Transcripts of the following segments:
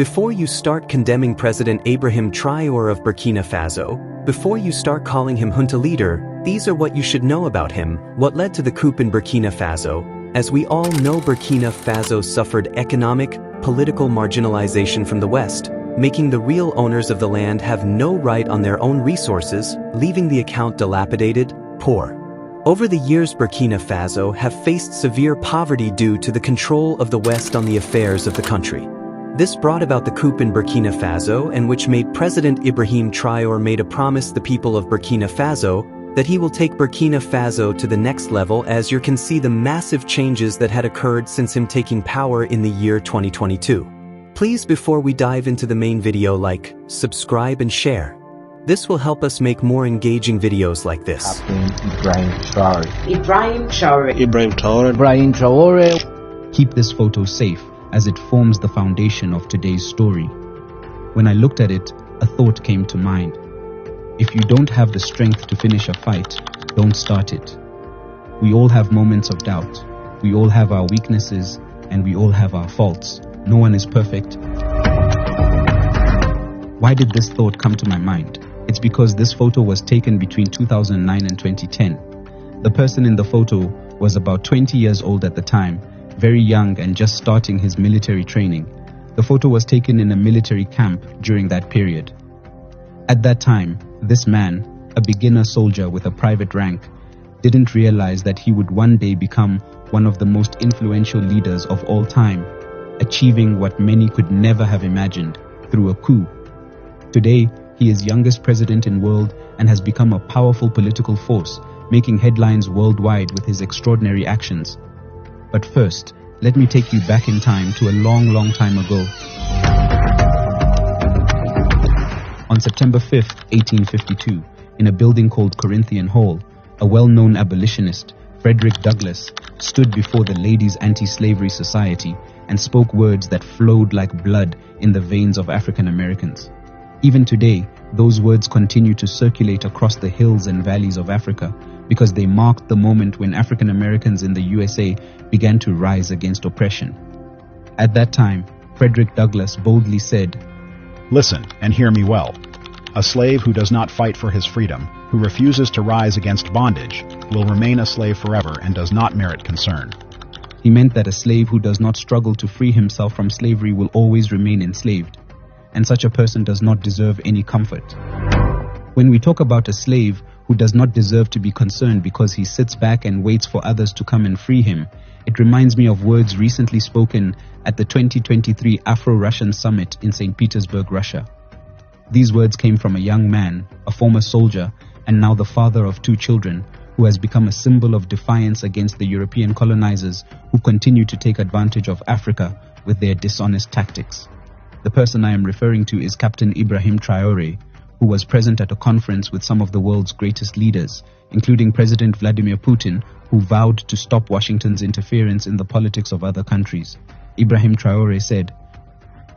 Before you start condemning President Ibrahim Traoré of Burkina Faso, before you start calling him junta leader, these are what you should know about him, what led to the coup in Burkina Faso. As we all know, Burkina Faso suffered economic, political marginalization from the West, making the real owners of the land have no right on their own resources, leaving the account dilapidated, poor. Over the years, Burkina Faso have faced severe poverty due to the control of the West on the affairs of the country. This brought about the coup in Burkina Faso, and which made President Ibrahim Traoré made a promise to the people of Burkina Faso that he will take Burkina Faso to the next level, as you can see the massive changes that had occurred since him taking power in the year 2022. Please, before we dive into the main video, like, subscribe and share. This will help us make more engaging videos like this. ibrahimtraore. Keep this photo safe, as it forms the foundation of today's story. When I looked at it, a thought came to mind. If you don't have the strength to finish a fight, don't start it. We all have moments of doubt. We all have our weaknesses, and we all have our faults. No one is perfect. Why did this thought come to my mind? It's because this photo was taken between 2009 and 2010. The person in the photo was about 20 years old at the time, very young and just starting his military training. The photo was taken in a military camp during that period. At that time, this man, a beginner soldier with a private rank, didn't realize that he would one day become one of the most influential leaders of all time, achieving what many could never have imagined through a coup. Today, he is youngest president in the world and has become a powerful political force, making headlines worldwide with his extraordinary actions. But first, let me take you back in time to a long time ago. On September 5th, 1852, in a building called Corinthian Hall, a well-known abolitionist, Frederick Douglass, stood before the Ladies' Anti-Slavery Society and spoke words that flowed like blood in the veins of African Americans. Even today, those words continue to circulate across the hills and valleys of Africa because they marked the moment when African Americans in the USA began to rise against oppression. At that time, Frederick Douglass boldly said, "Listen and hear me well. A slave who does not fight for his freedom, who refuses to rise against bondage, will remain a slave forever and does not merit concern." He meant that a slave who does not struggle to free himself from slavery will always remain enslaved, and such a person does not deserve any comfort. When we talk about a slave who does not deserve to be concerned because he sits back and waits for others to come and free him, it reminds me of words recently spoken at the 2023 Afro-Russian Summit in St. Petersburg, Russia. These words came from a young man, a former soldier, and now the father of 2 children, who has become a symbol of defiance against the European colonizers who continue to take advantage of Africa with their dishonest tactics. The person I am referring to is Captain Ibrahim Traoré, who was present at a conference with some of the world's greatest leaders, including President Vladimir Putin, who vowed to stop Washington's interference in the politics of other countries. Ibrahim Traoré said,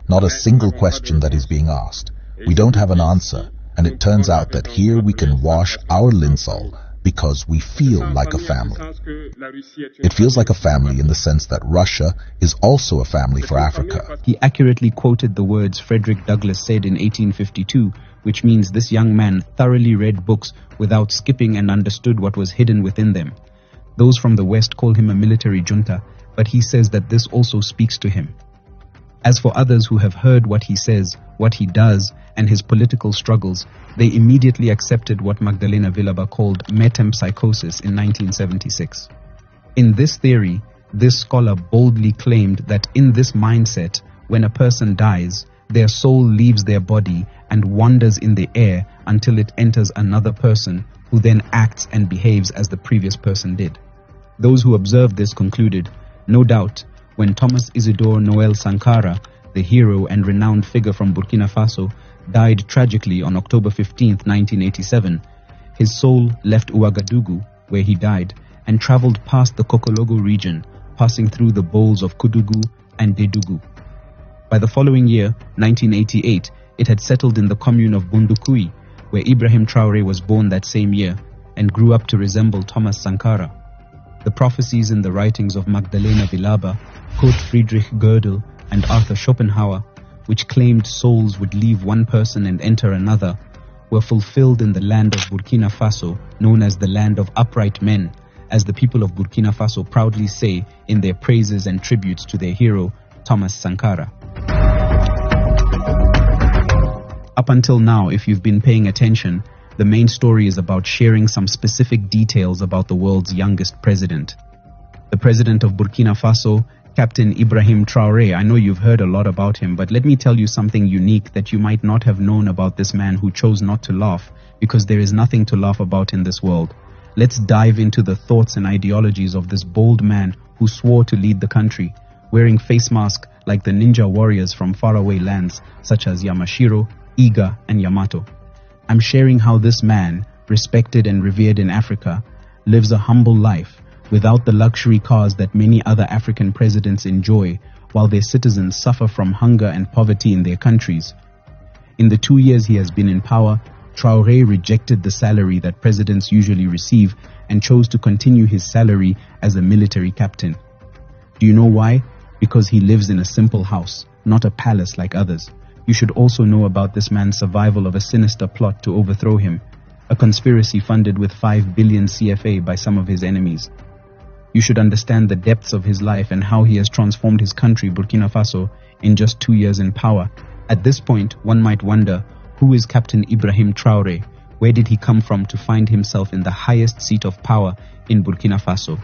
"Not a single question that is being asked. We don't have an answer, and it turns out that here we can wash our linseed because we feel like a family. It feels like a family in the sense that Russia is also a family for Africa." He accurately quoted the words Frederick Douglass said in 1852, which means this young man thoroughly read books without skipping and understood what was hidden within them. Those from the West call him a military junta, but he says that this also speaks to him. As for others who have heard what he says, what he does, and his political struggles, they immediately accepted what Magdalena Villaba called metempsychosis in 1976. In this theory, this scholar boldly claimed that in this mindset, when a person dies, their soul leaves their body and wanders in the air until it enters another person who then acts and behaves as the previous person did. Those who observed this concluded, no doubt, when Thomas Isidore Noel Sankara, the hero and renowned figure from Burkina Faso, died tragically on October 15, 1987, his soul left Ouagadougou, where he died, and traveled past the Kokologo region, passing through the bowls of Koudougou and Dédougou. By the following year, 1988, it had settled in the commune of Bundukui, where Ibrahim Traoré was born that same year and grew up to resemble Thomassankara. The prophecies in the writings of Magdalena Villaba, Kurt Friedrich Gödel, and Arthur Schopenhauer which claimed souls would leave one person and enter another, were fulfilled in the land of Burkina Faso, known as the land of upright men, as the people of Burkina Faso proudly say in their praises and tributes to their hero, Thomassankara. Up until now, if you've been paying attention, the main story is about sharing some specific details about the world's youngest president. The president of Burkina Faso, Captain Ibrahim Traoré. I know you've heard a lot about him, but let me tell you something unique that you might not have known about this man who chose not to laugh, because there is nothing to laugh about in this world. Let's dive into the thoughts and ideologies of this bold man who swore to lead the country, wearing face masks like the ninja warriors from faraway lands such as Yamashiro, Iga, and Yamato. I'm sharing how this man, respected and revered in Africa, lives a humble life without the luxury cars that many other African presidents enjoy, while their citizens suffer from hunger and poverty in their countries. In the 2 years he has been in power, Traoré rejected the salary that presidents usually receive and chose to continue his salary as a military captain. Do you know why? Because he lives in a simple house, not a palace like others. You should also know about this man's survival of a sinister plot to overthrow him, a conspiracy funded with 5 billion CFA by some of his enemies. You should understand the depths of his life and how he has transformed his country, Burkina Faso, in just 2 years in power. At this point, one might wonder, who is Captain Ibrahim Traoré? Where did he come from to find himself in the highest seat of power in Burkina Faso?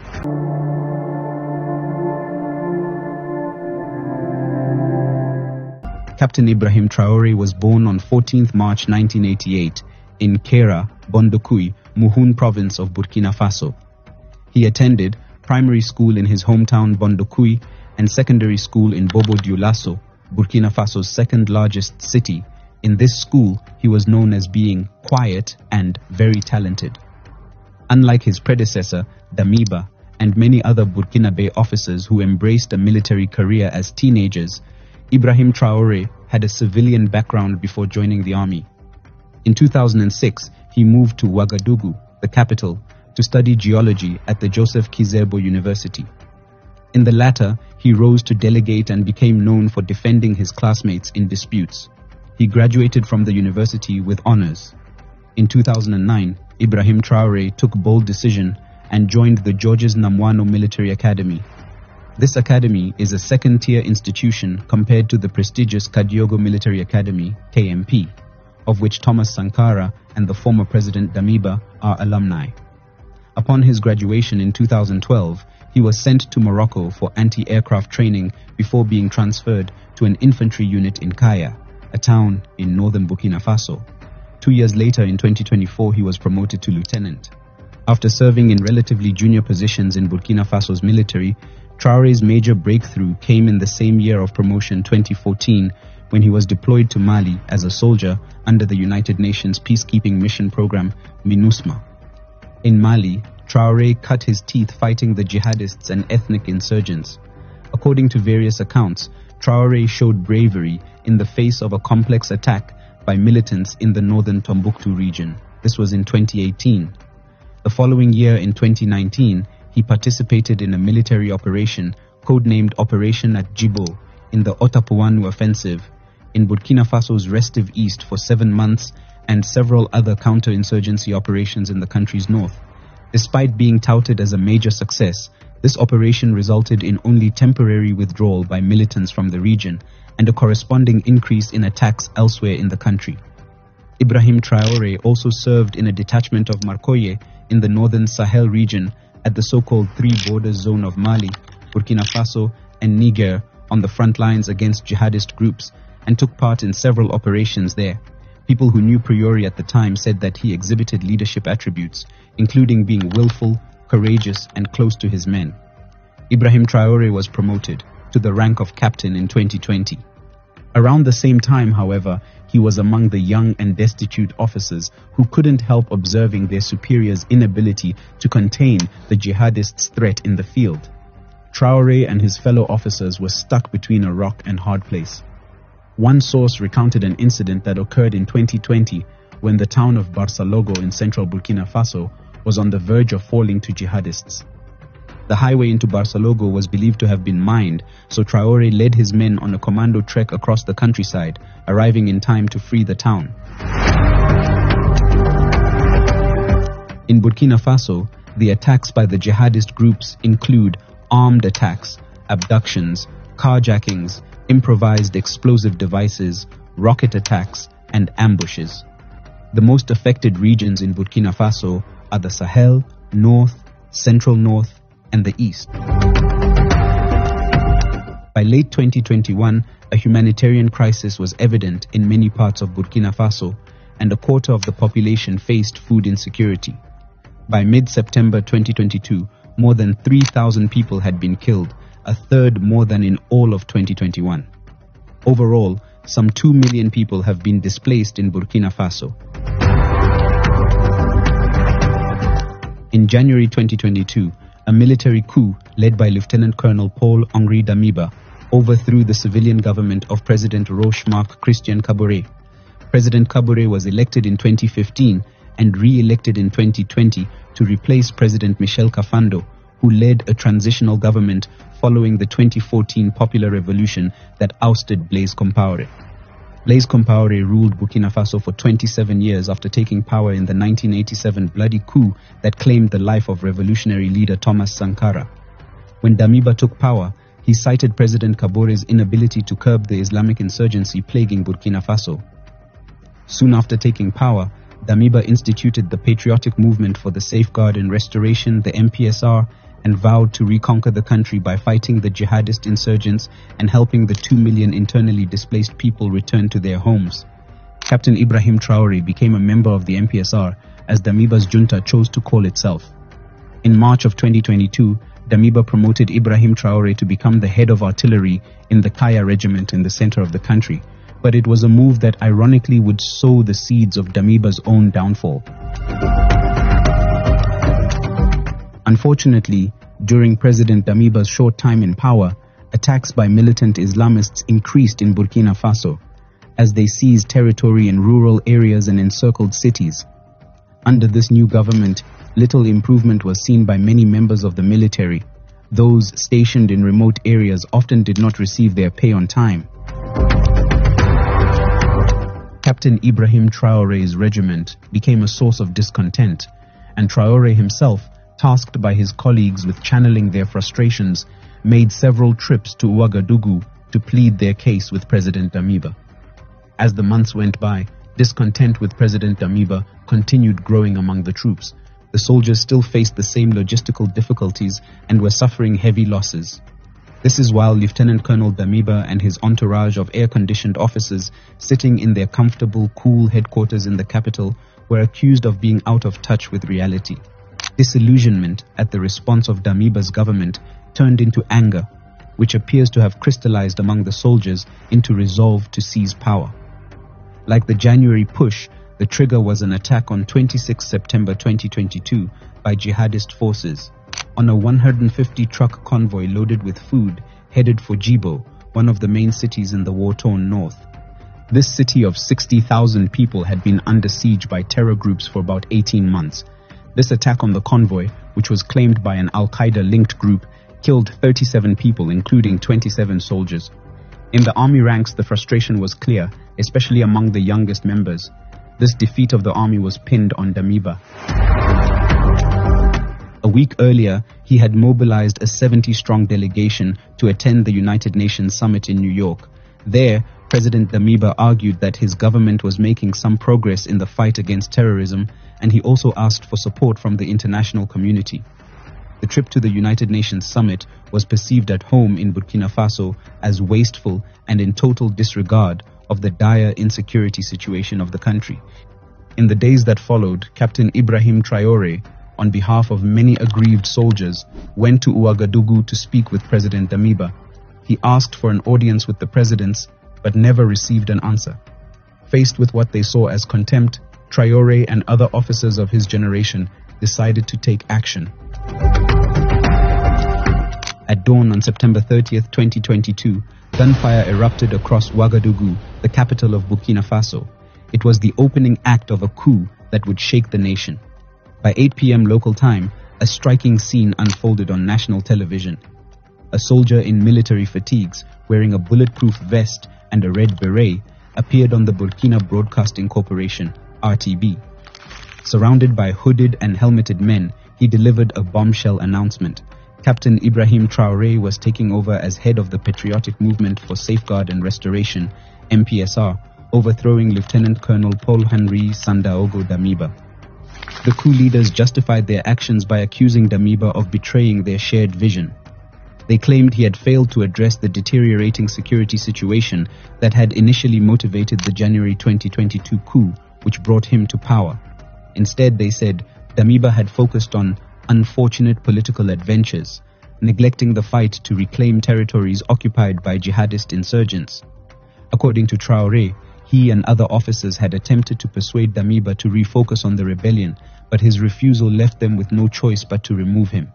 Captain Ibrahim Traoré was born on 14th March 1988 in Kera, Bondokui, Muhun province of Burkina Faso. He attended primary school in his hometown Bondokui and secondary school in Bobo Dioulasso, Burkina Faso's second largest city. In this school, he was known as being quiet and very talented. Unlike his predecessor, Damiba, and many other Burkinababe officers who embraced a military career as teenagers, Ibrahim Traoré had a civilian background before joining the army. In 2006, he moved to Ouagadougou, the capital, to study geology at the Joseph Kizerbo University. In the latter, he rose to delegate and became known for defending his classmates in disputes. He graduated from the university with honors. In 2009, Ibrahim Traoré took bold decision and joined the Georges Namoano Military Academy. This academy is a second-tier institution compared to the prestigious Kadiogo Military Academy, KMP, of which Thomassankara and the former President Damiba are alumni. Upon his graduation in 2012, he was sent to Morocco for anti-aircraft training before being transferred to an infantry unit in Kaya, a town in northern Burkina Faso. 2 years later, in 2024, he was promoted to lieutenant. After serving in relatively junior positions in Burkina Faso's military, Traoré's major breakthrough came in the same year of promotion, 2014, when he was deployed to Mali as a soldier under the United Nations peacekeeping mission program, MINUSMA. In Mali, Traoré cut his teeth fighting the jihadists and ethnic insurgents. According to various accounts, Traoré showed bravery in the face of a complex attack by militants in the northern Tombouctou region. This was in 2018. The following year, in 2019, he participated in a military operation codenamed Operation at Djibo in the Otapuanu offensive in Burkina Faso's restive east for 7 months and several other counterinsurgency operations in the country's north. Despite being touted as a major success, this operation resulted in only temporary withdrawal by militants from the region and a corresponding increase in attacks elsewhere in the country. Ibrahim Traoré also served in a detachment of Marcoye in the northern Sahel region at the so-called Three Borders Zone of Mali, Burkina Faso, and Niger on the front lines against jihadist groups, and took part in several operations there. People who knew TRIORE at the time said that he exhibited leadership attributes, including being willful, courageous, and close to his men. Ibrahim Traoré was promoted to the rank of captain in 2020. Around the same time, however, he was among the young and destitute officers who couldn't help observing their superiors' inability to contain the jihadists' threat in the field. Traoré and his fellow officers were stuck between a rock and hard place. One source recounted an incident that occurred in 2020 when the town of Barsalogo in central Burkina Faso was on the verge of falling to jihadists. The highway into Barcelogo was believed to have been mined, so Traoré led his men on a commando trek across the countryside, arriving in time to free the town. In Burkina Faso, the attacks by the jihadist groups include armed attacks, abductions, carjackings, improvised explosive devices, rocket attacks, and ambushes. The most affected regions in Burkina Faso are the Sahel, North, Central North, and the East. By late 2021, a humanitarian crisis was evident in many parts of Burkina Faso, and a quarter of the population faced food insecurity. By mid-September 2022, more than 3,000 people had been killed, a third more than in all of 2021. Overall, some 2 million people have been displaced in Burkina Faso. In January 2022, a military coup led by Lieutenant Colonel Paul-Henri Damiba overthrew the civilian government of President Roch-Marc Christian Kabore. President Kabore was elected in 2015 and re-elected in 2020 to replace President Michel Kafando, who led a transitional government following the 2014 popular revolution that ousted Blaise Compaoré. Blaise Compaoré ruled Burkina Faso for 27 years after taking power in the 1987 bloody coup that claimed the life of revolutionary leader Thomassankara. When Damiba took power, he cited President Kabore's inability to curb the Islamic insurgency plaguing Burkina Faso. Soon after taking power, Damiba instituted the Patriotic Movement for the Safeguard and Restoration, the MPSR, and vowed to reconquer the country by fighting the jihadist insurgents and helping the 2 million internally displaced people return to their homes. Captain Ibrahim Traoré became a member of the MPSR, as Damiba's junta chose to call itself. In March of 2022, Damiba promoted Ibrahim Traoré to become the head of artillery in the Kaya regiment in the center of the country, but it was a move that ironically would sow the seeds of Damiba's own downfall. Unfortunately, during President Damiba's short time in power, attacks by militant Islamists increased in Burkina Faso as they seized territory in rural areas and encircled cities. Under this new government, little improvement was seen by many members of the military. Those stationed in remote areas often did not receive their pay on time. Captain Ibrahim Traoré's regiment became a source of discontent, and Traoré himself, tasked by his colleagues with channeling their frustrations, made several trips to Ouagadougou to plead their case with President Damiba. As the months went by, discontent with President Damiba continued growing among the troops. The soldiers still faced the same logistical difficulties and were suffering heavy losses. This is while Lieutenant Colonel Damiba and his entourage of air-conditioned officers sitting in their comfortable, cool headquarters in the capital were accused of being out of touch with reality. Disillusionment at the response of Damiba's government turned into anger, which appears to have crystallized among the soldiers into resolve to seize power. Like the January push, the trigger was an attack on 26 September 2022 by jihadist forces on a 150-truck convoy loaded with food headed for Djibo, one of the main cities in the war-torn north. This city of 60,000 people had been under siege by terror groups for about 18 months. This attack on the convoy, which was claimed by an Al-Qaeda-linked group, killed 37 people, including 27 soldiers. In the army ranks, the frustration was clear, especially among the youngest members. This defeat of the army was pinned on Damiba. A week earlier, he had mobilized a 70-strong delegation to attend the United Nations summit in New York. There, President Damiba argued that his government was making some progress in the fight against terrorism, and he also asked for support from the international community. The trip to the United Nations summit was perceived at home in Burkina Faso as wasteful and in total disregard of the dire insecurity situation of the country. In the days that followed, Captain Ibrahim Traoré, on behalf of many aggrieved soldiers, went to Ouagadougou to speak with President Damiba. He asked for an audience with the presidents, but never received an answer. Faced with what they saw as contempt, Traoré and other officers of his generation decided to take action. At dawn on September 30th, 2022, gunfire erupted across Ouagadougou, the capital of Burkina Faso. It was the opening act of a coup that would shake the nation. By 8 p.m. local time, A striking scene unfolded on national television. A soldier in military fatigues, wearing a bulletproof vest and a red beret, appeared on the Burkina Broadcasting Corporation, RTB. Surrounded by hooded and helmeted men, he delivered a bombshell announcement. Captain Ibrahim Traoré was taking over as head of the Patriotic Movement for Safeguard and Restoration, MPSR, overthrowing Lieutenant Colonel Paul-Henri Sandaogo Damiba. The coup leaders justified their actions by accusing Damiba of betraying their shared vision. They claimed he had failed to address the deteriorating security situation that had initially motivated the January 2022 coup, which brought him to power. Instead, they said, Damiba had focused on unfortunate political adventures, neglecting the fight to reclaim territories occupied by jihadist insurgents. According to Traoré, he and other officers had attempted to persuade Damiba to refocus on the rebellion, but his refusal left them with no choice but to remove him.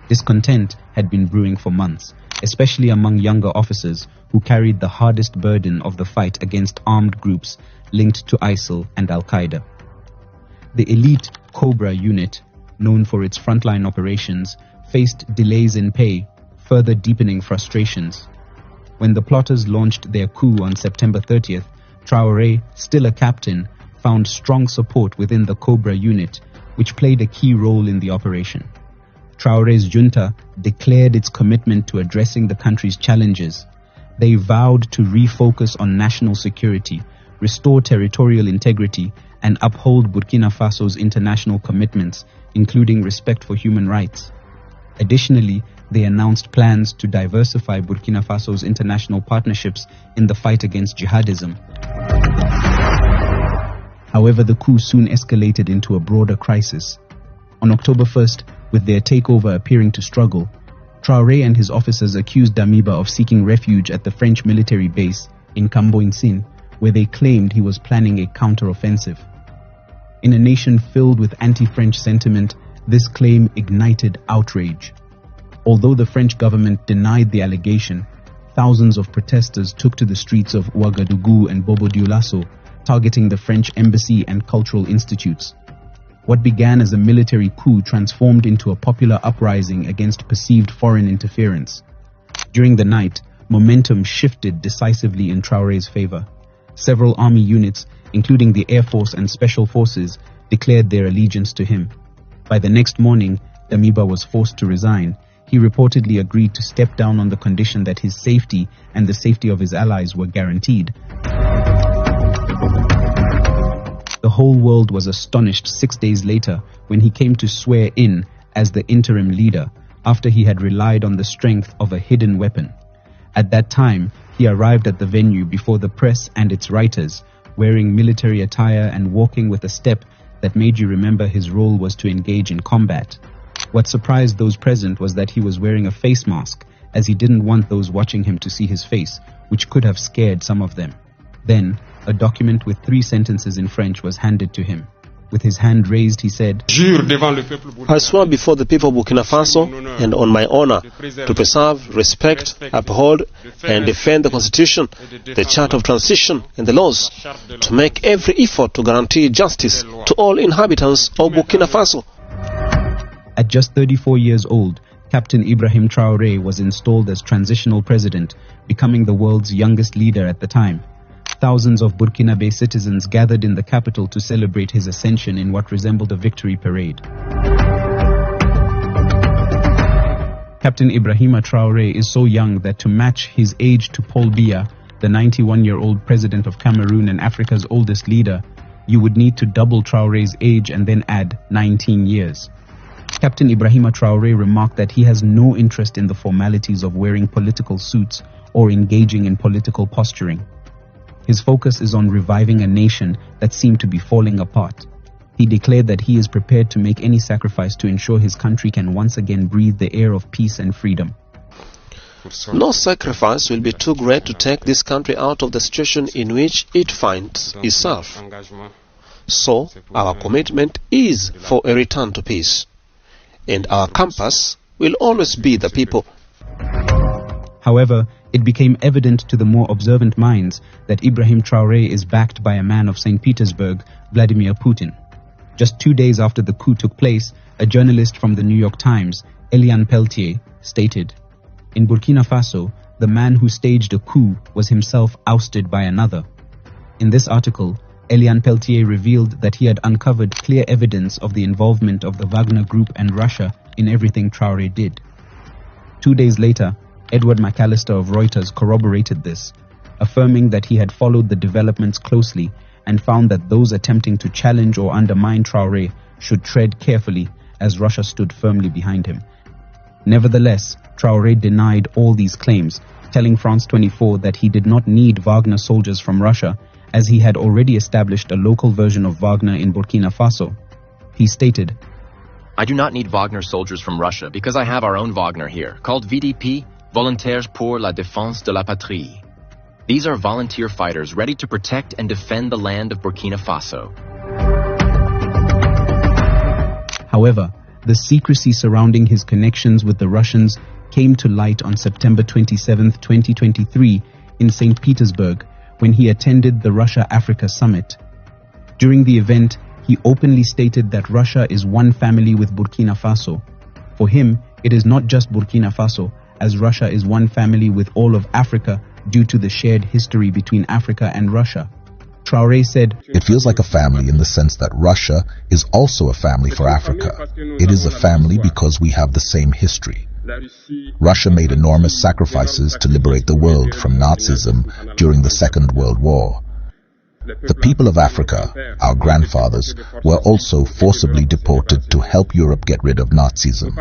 Discontent had been brewing for months, especially among younger officers who carried the hardest burden of the fight against armed groups linked to ISIL and Al-Qaeda. The elite Cobra unit, known for its frontline operations, faced delays in pay, further deepening frustrations. When the plotters launched their coup on September 30th, Traoré, still a captain, found strong support within the Cobra unit, which played a key role in the operation. Traoré's junta declared its commitment to addressing the country's challenges. They vowed to refocus on national security, restore territorial integrity, and uphold Burkina Faso's international commitments, including respect for human rights. Additionally, they announced plans to diversify Burkina Faso's international partnerships in the fight against jihadism. However, the coup soon escalated into a broader crisis. On October 1st, with their takeover appearing to struggle, Traoré and his officers accused Damiba of seeking refuge at the French military base in Camboinsin, where they claimed he was planning a counter-offensive. In a nation filled with anti-French sentiment, this claim ignited outrage. Although the French government denied the allegation, thousands of protesters took to the streets of Ouagadougou and Bobo-Dioulasso, targeting the French embassy and cultural institutes. What began as a military coup transformed into a popular uprising against perceived foreign interference. During the night, momentum shifted decisively in Traoré's favor. Several army units, including the Air Force and Special Forces, declared their allegiance to him. By the next morning, Damiba was forced to resign. He reportedly agreed to step down on the condition that his safety and the safety of his allies were guaranteed. The whole world was astonished 6 days later when he came to swear in as the interim leader after he had relied on the strength of a hidden weapon. At that time, he arrived at the venue before the press and its writers, wearing military attire and walking with a step that made you remember his role was to engage in combat. What surprised those present was that he was wearing a face mask, as he didn't want those watching him to see his face, which could have scared some of them. Then, a document with 3 sentences in French was handed to him. With his hand raised, he said, I swear before the people of Burkina Faso and on my honor to preserve, respect, uphold and defend the Constitution, the Charter of Transition and the laws, to make every effort to guarantee justice to all inhabitants of Burkina Faso. At just 34 years old, Captain Ibrahim Traoré was installed as transitional president, becoming the world's youngest leader at the time. Thousands of Burkinabe citizens gathered in the capital to celebrate his ascension in what resembled a victory parade. Captain Ibrahim Traoré is so young that to match his age to Paul Biya, the 91-year-old president of Cameroon and Africa's oldest leader, you would need to double Traoré's age and then add 19 years. Captain Ibrahim Traoré remarked that he has no interest in the formalities of wearing political suits or engaging in political posturing. His focus is on reviving a nation that seemed to be falling apart. He declared that he is prepared to make any sacrifice to ensure his country can once again breathe the air of peace and freedom. No sacrifice will be too great to take this country out of the situation in which it finds itself. So, our commitment is for a return to peace. And our compass will always be the people. However, it became evident to the more observant minds that Ibrahim Traoré is backed by a man of St. Petersburg, Vladimir Putin. Just 2 days after the coup took place, A journalist from the New York Times, Eliane Peltier, stated, "In Burkina Faso, the man who staged a coup was himself ousted by another." In this article, Eliane Peltier revealed that he had uncovered clear evidence of the involvement of the Wagner Group and Russia in everything Traoré did. 2 days later, Edward McAllister of Reuters corroborated this, affirming that he had followed the developments closely and found that those attempting to challenge or undermine Traoré should tread carefully as Russia stood firmly behind him. Nevertheless, Traoré denied all these claims, telling France 24 that he did not need Wagner soldiers from Russia as he had already established a local version of Wagner in Burkina Faso. He stated, "I do not need Wagner soldiers from Russia because I have our own Wagner here, called VDP, Volontaires pour la défense de la patrie. These are volunteer fighters ready to protect and defend the land of Burkina Faso." However, the secrecy surrounding his connections with the Russians came to light on September 27, 2023 in St. Petersburg when he attended the Russia-Africa Summit. During the event, he openly stated that Russia is one family with Burkina Faso. For him, it is not just Burkina Faso, as Russia is one family with all of Africa due to the shared history between Africa and Russia. Traoré said, "It feels like a family in the sense that Russia is also a family for Africa. It is a family because we have the same history. Russia made enormous sacrifices to liberate the world from Nazism during the Second World War. The people of Africa, our grandfathers, were also forcibly deported to help Europe get rid of Nazism.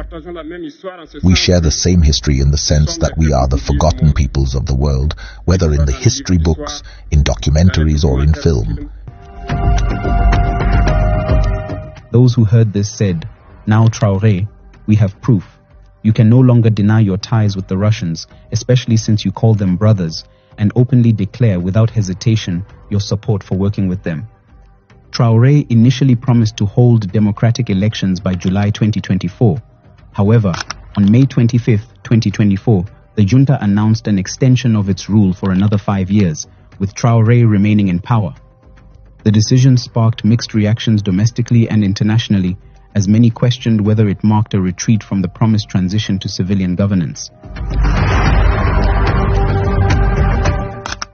We share the same history in the sense that we are the forgotten peoples of the world, whether in the history books, in documentaries, or in film." Those who heard this said, "Now Traoré, we have proof. You can no longer deny your ties with the Russians, especially since you call them brothers, and openly declare without hesitation your support for working with them." Traoré initially promised to hold democratic elections by July 2024. However, on May 25, 2024, the junta announced an extension of its rule for another 5 years, with Traoré remaining in power. The decision sparked mixed reactions domestically and internationally, as many questioned whether it marked a retreat from the promised transition to civilian governance.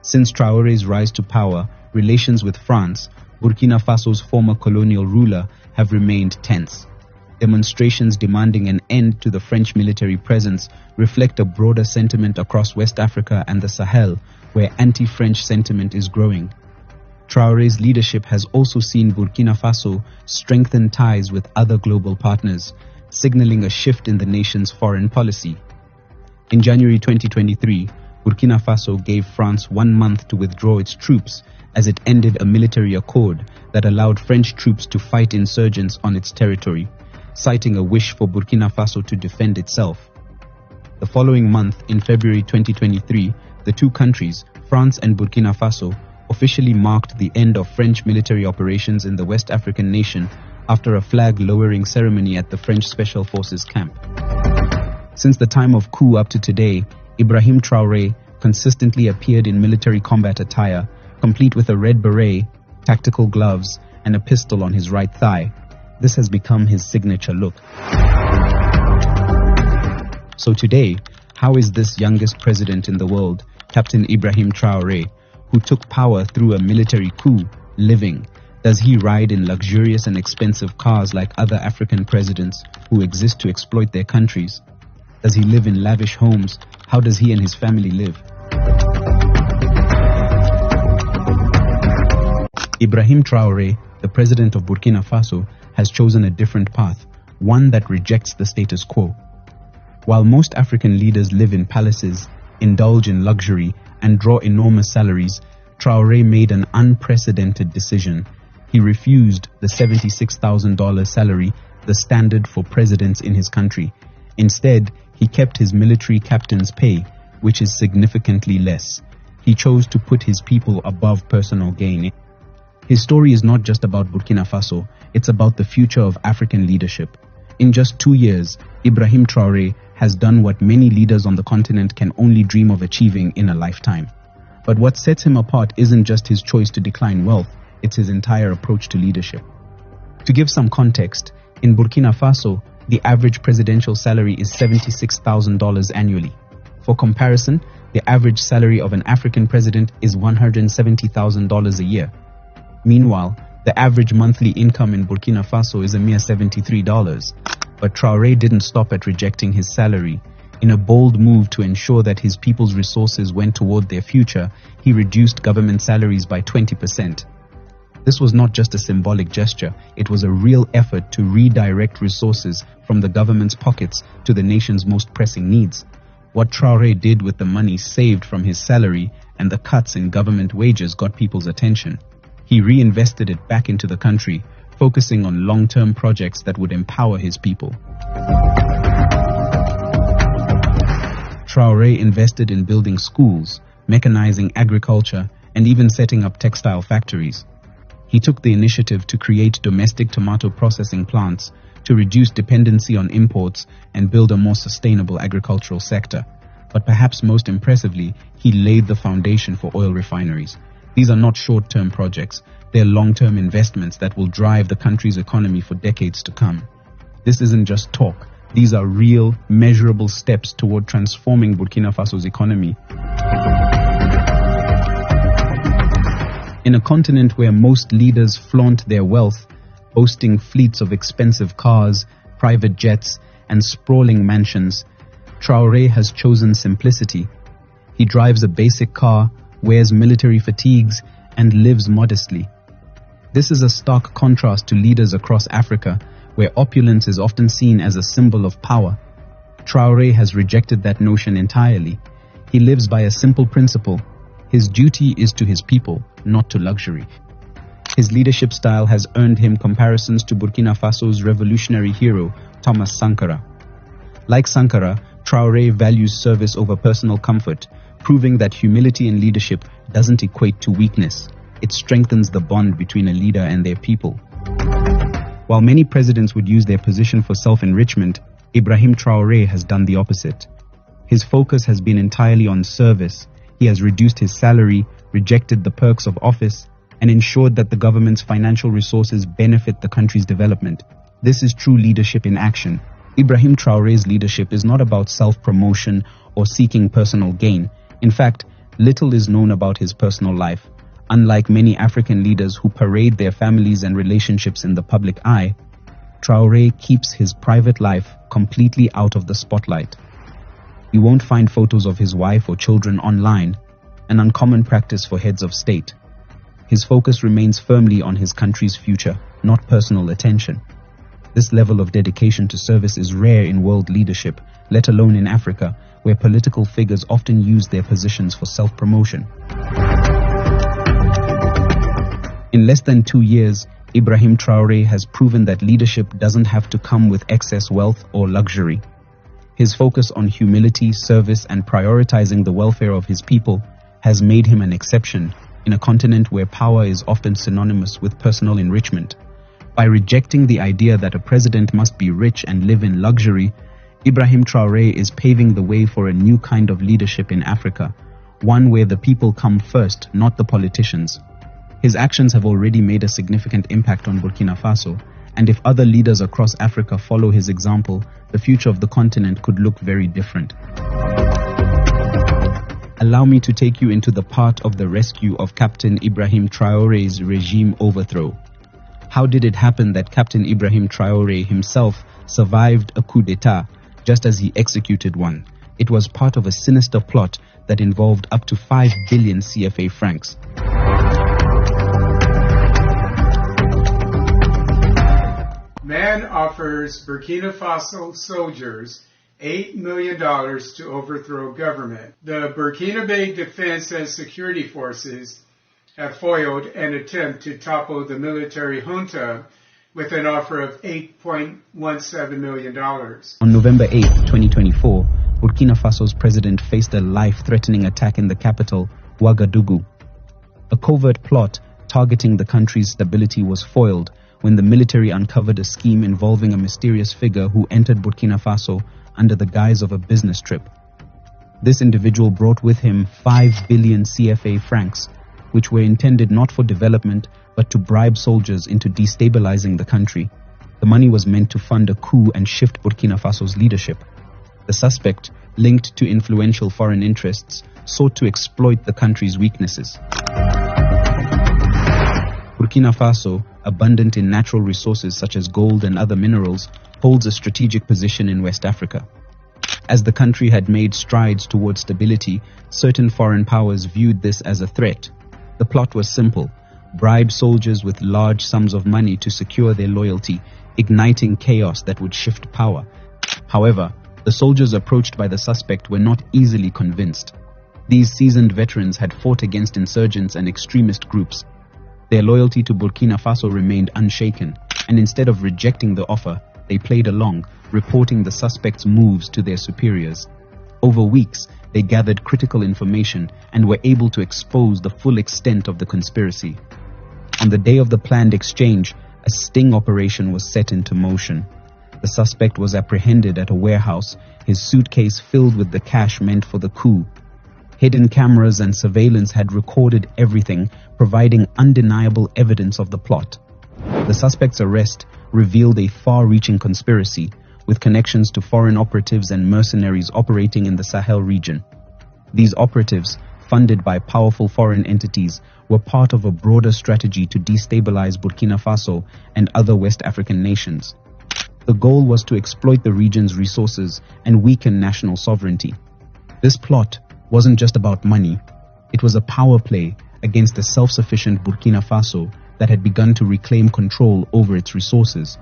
Since Traoré's rise to power, relations with France, Burkina Faso's former colonial ruler, have remained tense. Demonstrations demanding an end to the French military presence reflect a broader sentiment across West Africa and the Sahel, where anti-French sentiment is growing. Traoré's leadership has also seen Burkina Faso strengthen ties with other global partners, signaling a shift in the nation's foreign policy. In January 2023, Burkina Faso gave France 1 month to withdraw its troops as it ended a military accord that allowed French troops to fight insurgents on its territory, citing a wish for Burkina Faso to defend itself. The following month, in February 2023, the two countries, France and Burkina Faso, officially marked the end of French military operations in the West African nation after a flag-lowering ceremony at the French Special Forces camp. Since the time of coup up to today, Ibrahim Traoré consistently appeared in military combat attire, complete with a red beret, tactical gloves, and a pistol on his right thigh. This has become his signature look. So today, how is this youngest president in the world, Captain Ibrahim Traoré, who took power through a military coup, living? Does he ride in luxurious and expensive cars like other African presidents who exist to exploit their countries? Does he live in lavish homes? How does he and his family live? Ibrahim Traoré, the president of Burkina Faso, has chosen a different path, one that rejects the status quo. While most African leaders live in palaces, indulge in luxury, and draw enormous salaries, Traoré made an unprecedented decision. He refused the $76,000 salary, the standard for presidents in his country. Instead, he kept his military captain's pay, which is significantly less. He chose to put his people above personal gain. His story is not just about Burkina Faso, it's about the future of African leadership. In just 2 years, Ibrahim Traoré has done what many leaders on the continent can only dream of achieving in a lifetime. But what sets him apart isn't just his choice to decline wealth, it's his entire approach to leadership. To give some context, In Burkina Faso, the average presidential salary is $76,000 annually. For comparison, the average salary of an African president is $170,000 a year. Meanwhile, the average monthly income in Burkina Faso is a mere $73. But Traoré didn't stop at rejecting his salary. In a bold move to ensure that his people's resources went toward their future, he reduced government salaries by 20%. This was not just a symbolic gesture, it was a real effort to redirect resources from the government's pockets to the nation's most pressing needs. What Traoré did with the money saved from his salary and the cuts in government wages got people's attention. He reinvested it back into the country, focusing on long-term projects that would empower his people. Traoré invested in building schools, mechanizing agriculture, and even setting up textile factories. He took the initiative to create domestic tomato processing plants, to reduce dependency on imports and build a more sustainable agricultural sector. But perhaps most impressively, he laid the foundation for oil refineries. These are not short-term projects, they're long-term investments that will drive the country's economy for decades to come. This isn't just talk, these are real, measurable steps toward transforming Burkina Faso's economy. In a continent where most leaders flaunt their wealth, boasting fleets of expensive cars, private jets, and sprawling mansions, Traoré has chosen simplicity. He drives a basic car, wears military fatigues, and lives modestly. This is a stark contrast to leaders across Africa, where opulence is often seen as a symbol of power. Traoré has rejected that notion entirely. He lives by a simple principle. His duty is to his people, not to luxury. His leadership style has earned him comparisons to Burkina Faso's revolutionary hero, Thomassankara. Like Sankara, Traoré values service over personal comfort, proving that humility in leadership doesn't equate to weakness. It strengthens the bond between a leader and their people. While many presidents would use their position for self-enrichment, Ibrahim Traoré has done the opposite. His focus has been entirely on service. He has reduced his salary, rejected the perks of office, and ensured that the government's financial resources benefit the country's development. This is true leadership in action. Ibrahim Traoré's leadership is not about self-promotion or seeking personal gain. In fact, little is known about his personal life. Unlike many African leaders who parade their families and relationships in the public eye, Traoré keeps his private life completely out of the spotlight. You won't find photos of his wife or children online, an uncommon practice for heads of state. His focus remains firmly on his country's future, not personal attention. This level of dedication to service is rare in world leadership, let alone in Africa, where political figures often use their positions for self-promotion. In less than 2 years, Ibrahim Traoré has proven that leadership doesn't have to come with excess wealth or luxury. His focus on humility, service, and prioritizing the welfare of his people has made him an exception in a continent where power is often synonymous with personal enrichment. By rejecting the idea that a president must be rich and live in luxury, Ibrahim Traoré is paving the way for a new kind of leadership in Africa, one where the people come first, not the politicians. His actions have already made a significant impact on Burkina Faso, and if other leaders across Africa follow his example, the future of the continent could look very different. Allow me to take you into the part of the rescue of Captain Ibrahim Traoré's regime overthrow. How did it happen that Captain Ibrahim Traoré himself survived a coup d'etat just as he executed one? It was part of a sinister plot that involved up to 5 billion CFA francs. Man offers Burkina Faso soldiers $8 million to overthrow government. The Burkinababe Defense and Security Forces have foiled an attempt to topple the military junta with an offer of $8.17 million. On November 8, 2024, Burkina Faso's president faced a life-threatening attack in the capital, Ouagadougou. A covert plot targeting the country's stability was foiled when the military uncovered a scheme involving a mysterious figure who entered Burkina Faso under the guise of a business trip. This individual brought with him 5 billion CFA francs, which were intended not for development but to bribe soldiers into destabilizing the country. The The money was meant to fund a coup and shift Burkina Faso's leadership. The suspect, linked to influential foreign interests, sought to exploit the country's weaknesses. Burkina Faso, abundant in natural resources such as gold and other minerals, holds a strategic position in West Africa. As the country had made strides towards stability, certain foreign powers viewed this as a threat. The plot was simple: bribe soldiers with large sums of money to secure their loyalty, igniting chaos that would shift power. However, the soldiers approached by the suspect were not easily convinced. These seasoned veterans had fought against insurgents and extremist groups. Their loyalty to Burkina Faso remained unshaken, and instead of rejecting the offer, they played along, reporting the suspect's moves to their superiors. Over weeks, they gathered critical information and were able to expose the full extent of the conspiracy. On the day of the planned exchange, a sting operation was set into motion. The suspect was apprehended at a warehouse, his suitcase filled with the cash meant for the coup. Hidden cameras and surveillance had recorded everything, providing undeniable evidence of the plot. The suspect's arrest revealed a far-reaching conspiracy, with connections to foreign operatives and mercenaries operating in the Sahel region. These operatives, funded by powerful foreign entities, were part of a broader strategy to destabilize Burkina Faso and other West African nations. The goal was to exploit the region's resources and weaken national sovereignty. This plot wasn't just about money. It was a power play against the self-sufficient Burkina Faso that had begun to reclaim control over its resources.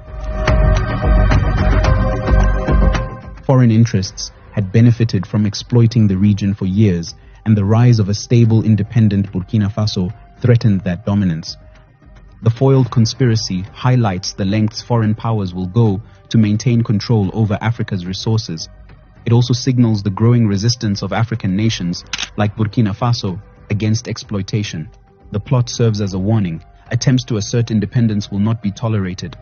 Foreign interests had benefited from exploiting the region for years, and the rise of a stable, independent Burkina Faso threatened that dominance. The foiled conspiracy highlights the lengths foreign powers will go to maintain control over Africa's resources. It also signals the growing resistance of African nations, like Burkina Faso, against exploitation. The plot serves as a warning. Attempts to assert independence will not be tolerated.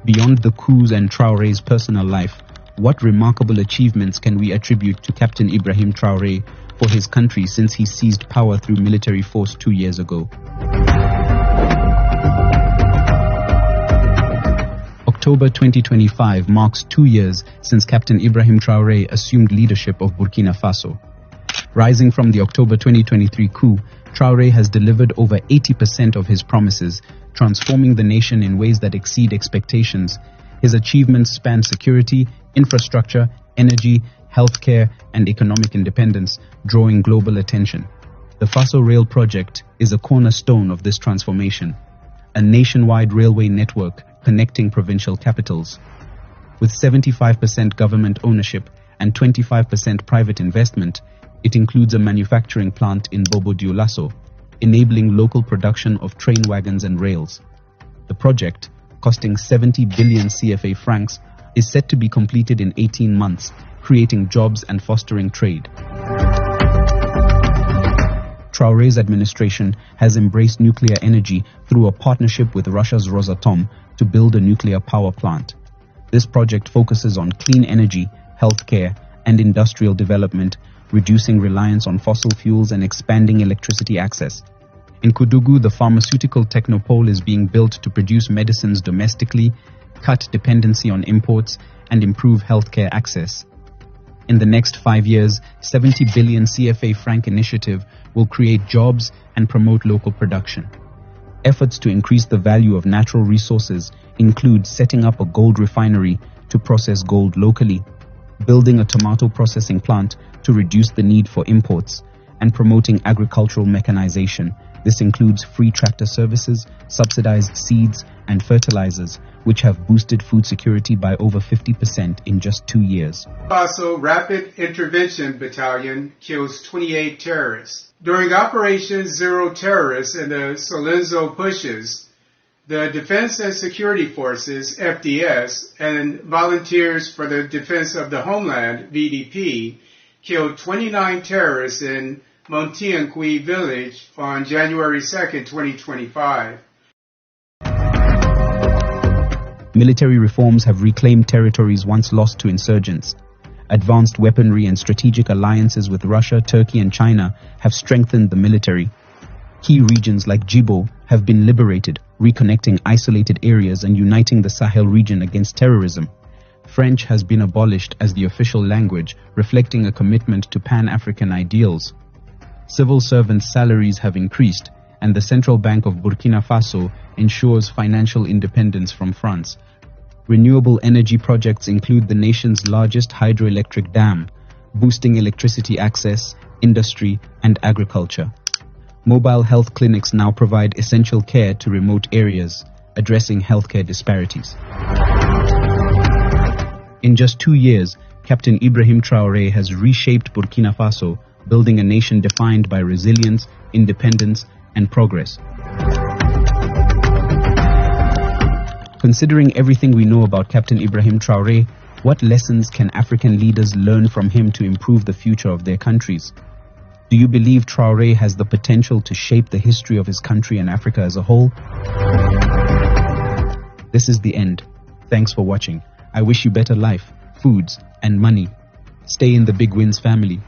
Beyond the coups and Traoré's personal life, what remarkable achievements can we attribute to Captain Ibrahim Traoré for his country since he seized power through military force 2 years ago? October 2025 marks 2 years since Captain Ibrahim Traoré assumed leadership of Burkina Faso. Rising from the October 2023 coup, Traoré has delivered over 80% of his promises, transforming the nation in ways that exceed expectations. His achievements span security, infrastructure, energy, healthcare, and economic independence, drawing global attention. The Faso Rail project is a cornerstone of this transformation, a nationwide railway network connecting provincial capitals. With 75% government ownership and 25% private investment, it includes a manufacturing plant in Bobo-Dioulasso, enabling local production of train wagons and rails. The project, costing 70 billion CFA francs, is set to be completed in 18 months, creating jobs and fostering trade. Traoré's administration has embraced nuclear energy through a partnership with Russia's Rosatom to build a nuclear power plant. This project focuses on clean energy, healthcare, and industrial development, reducing reliance on fossil fuels and expanding electricity access. In Koudougou, the pharmaceutical technopole is being built to produce medicines domestically, cut dependency on imports, and improve healthcare access. In the next 5 years, 70 billion CFA franc initiative will create jobs and promote local production. Efforts to increase the value of natural resources include setting up a gold refinery to process gold locally, building a tomato processing plant to reduce the need for imports, and promoting agricultural mechanization. This includes free tractor services, subsidized seeds, and fertilizers, which have boosted food security by over 50% in just 2 years. Faso Rapid Intervention Battalion kills 28 terrorists. During Operation Zero Terrorists in the Solenzo Pushes, the Defense and Security Forces, FDS, and Volunteers for the Defense of the Homeland, VDP, killed 29 terrorists in Montiancui village on January 2, 2025. Military reforms have reclaimed territories once lost to insurgents. Advanced weaponry and strategic alliances with Russia, Turkey, and China have strengthened the military. Key regions like Djibo have been liberated, reconnecting isolated areas and uniting the Sahel region against terrorism. French has been abolished as the official language, reflecting a commitment to Pan-African ideals. Civil servants' salaries have increased, and the Central Bank of Burkina Faso ensures financial independence from France. Renewable energy projects include the nation's largest hydroelectric dam, boosting electricity access, industry, and agriculture. Mobile health clinics now provide essential care to remote areas, addressing healthcare disparities. In just 2 years, Captain Ibrahim Traoré has reshaped Burkina Faso, building a nation defined by resilience, independence, and progress. Considering everything we know about Captain Ibrahim Traoré, what lessons can African leaders learn from him to improve the future of their countries? Do you believe Traoré has the potential to shape the history of his country and Africa as a whole? This is the end. Thanks for watching. I wish you better life, foods, and money. Stay in the Big Wins family.